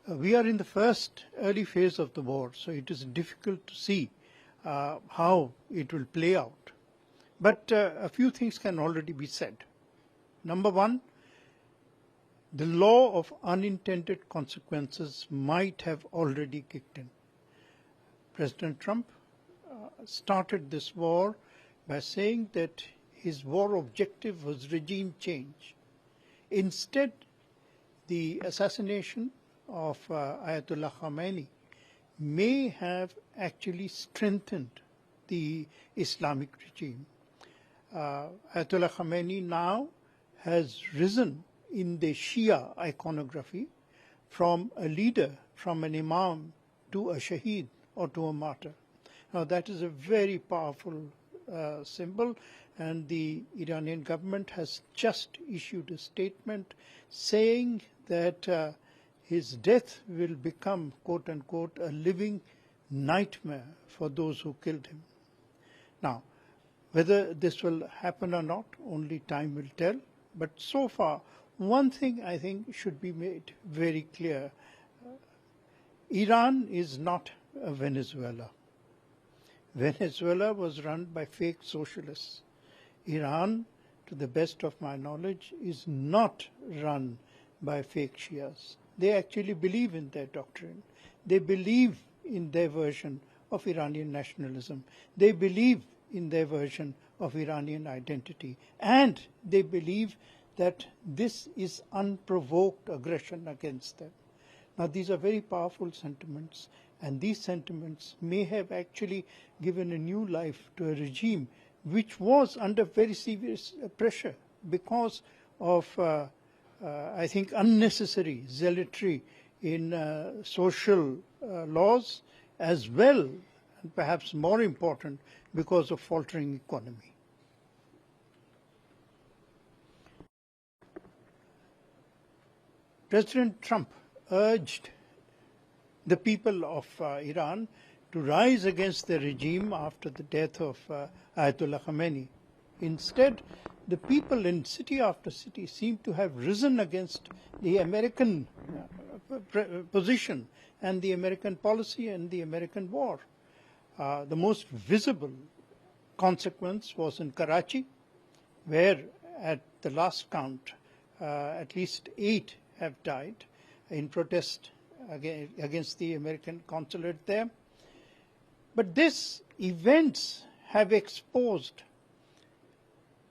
We are in the first early phase of the war, so it is difficult to see how it will play out. But a few things can already be said. Number one, the law of unintended consequences might have already kicked in. President Trump started this war by saying that his war objective was regime change. Instead, the assassination of Ayatollah Khamenei may have actually strengthened the Islamic regime. Ayatollah Khamenei now has risen in the Shia iconography from a leader, from an imam, to a shaheed or to a martyr. Now that is a very powerful symbol, and the Iranian government has just issued a statement saying that his death will become, quote unquote, a living nightmare for those who killed him. Now, whether this will happen or not, only time will tell. But so far, one thing I think should be made very clear. Iran is not a Venezuela. Venezuela was run by fake socialists. Iran, to the best of my knowledge, is not run by fake Shias. They actually believe in their doctrine. They believe in their version of Iranian nationalism. They believe in their version of Iranian identity. And they believe that this is unprovoked aggression against them. Now, these are very powerful sentiments, and these sentiments may have actually given a new life to a regime which was under very serious pressure because of, I think, unnecessary zealotry in social laws, as well, and perhaps more important, because of faltering economy. President Trump urged the people of Iran to rise against the regime after the death of Ayatollah Khamenei. Instead, the people in city after city seem to have risen against the American position and the American policy and the American war. The most visible consequence was in Karachi, where at the last count, at least 8 have died in protest against the American consulate there. But these events have exposed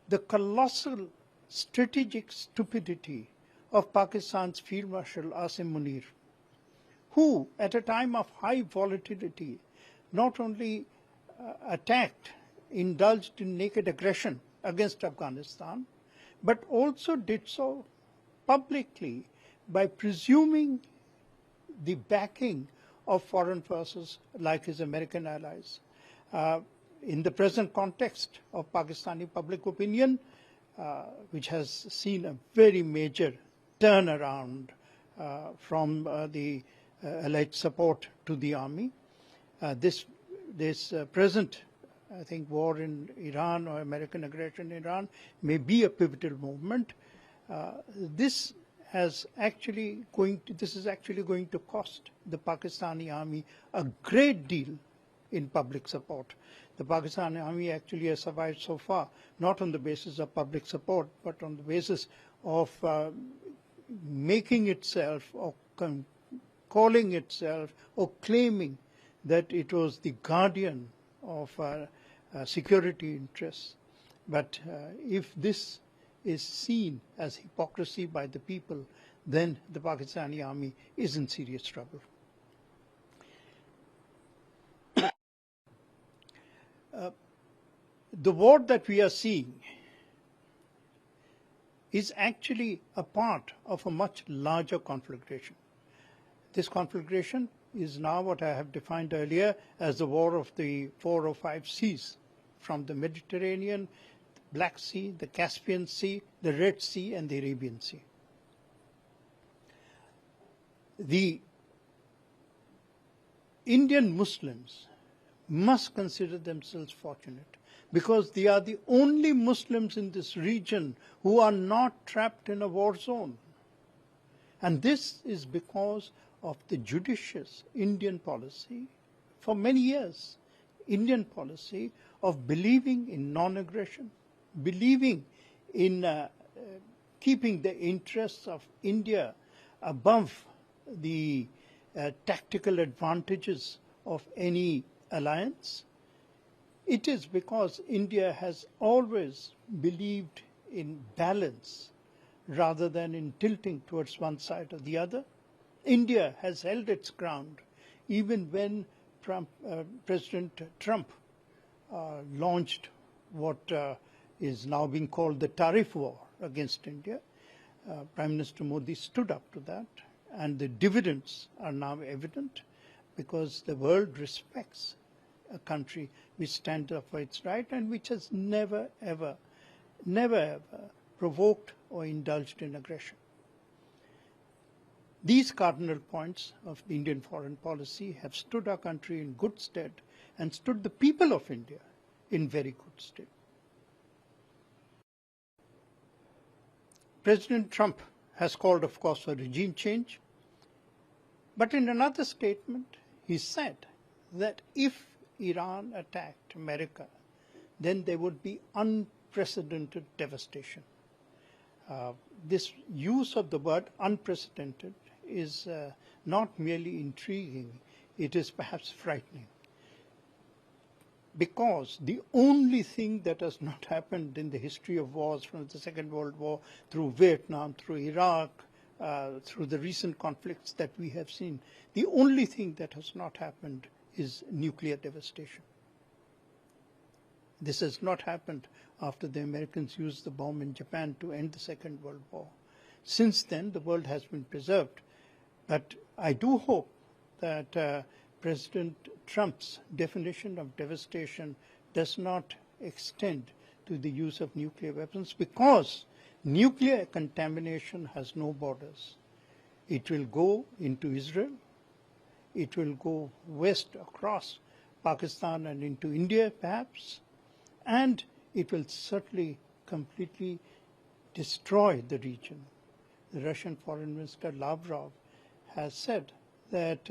the colossal strategic stupidity of Pakistan's Field Marshal Asim Munir, who, at a time of high volatility, not only indulged in naked aggression against Afghanistan, but also did so publicly by presuming the backing of foreign forces like his American allies. In the present context of Pakistani public opinion, which has seen a very major turnaround from the alleged support to the army, this present, I think, war in Iran or American aggression in Iran may be a pivotal movement. This is actually going to cost the Pakistani army a great deal in public support. The Pakistani army actually has survived so far, not on the basis of public support, but on the basis of making itself or calling itself or claiming that it was the guardian of security interests. But if this is seen as hypocrisy by the people, then the Pakistani army is in serious trouble. The war that we are seeing is actually a part of a much larger conflagration. This conflagration is now what I have defined earlier as the war of the 4 or 5 seas, from the Mediterranean, the Black Sea, the Caspian Sea, the Red Sea, and the Arabian Sea. The Indian Muslims must consider themselves fortunate, because they are the only Muslims in this region who are not trapped in a war zone. And this is because of the judicious Indian policy for many years, Indian policy of believing in non-aggression, believing in keeping the interests of India above the tactical advantages of any alliance. It is because India has always believed in balance rather than in tilting towards one side or the other. India has held its ground even when President Trump launched what is now being called the tariff war against India. Prime Minister Modi stood up to that, and the dividends are now evident because the world respects a country which stands up for its right and which has never ever provoked or indulged in aggression. These cardinal points of the Indian foreign policy have stood our country in good stead and stood the people of India in very good stead. President Trump has called, of course, for regime change, but in another statement he said that if Iran attacked America, then there would be unprecedented devastation. This use of the word unprecedented is not merely intriguing, it is perhaps frightening. Because the only thing that has not happened in the history of wars from the Second World War through Vietnam, through Iraq, through the recent conflicts that we have seen, the only thing that has not happened is nuclear devastation. This has not happened after the Americans used the bomb in Japan to end the Second World War. Since then, the world has been preserved. But I do hope that President Trump's definition of devastation does not extend to the use of nuclear weapons, because nuclear contamination has no borders. It will go into Israel, it will go west across Pakistan and into India perhaps, and it will certainly completely destroy the region. The Russian Foreign Minister Lavrov has said that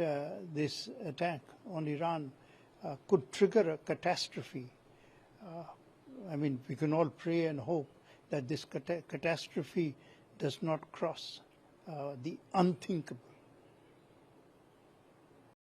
this attack on Iran could trigger a catastrophe. I mean, we can all pray and hope that this catastrophe does not cross the unthinkable.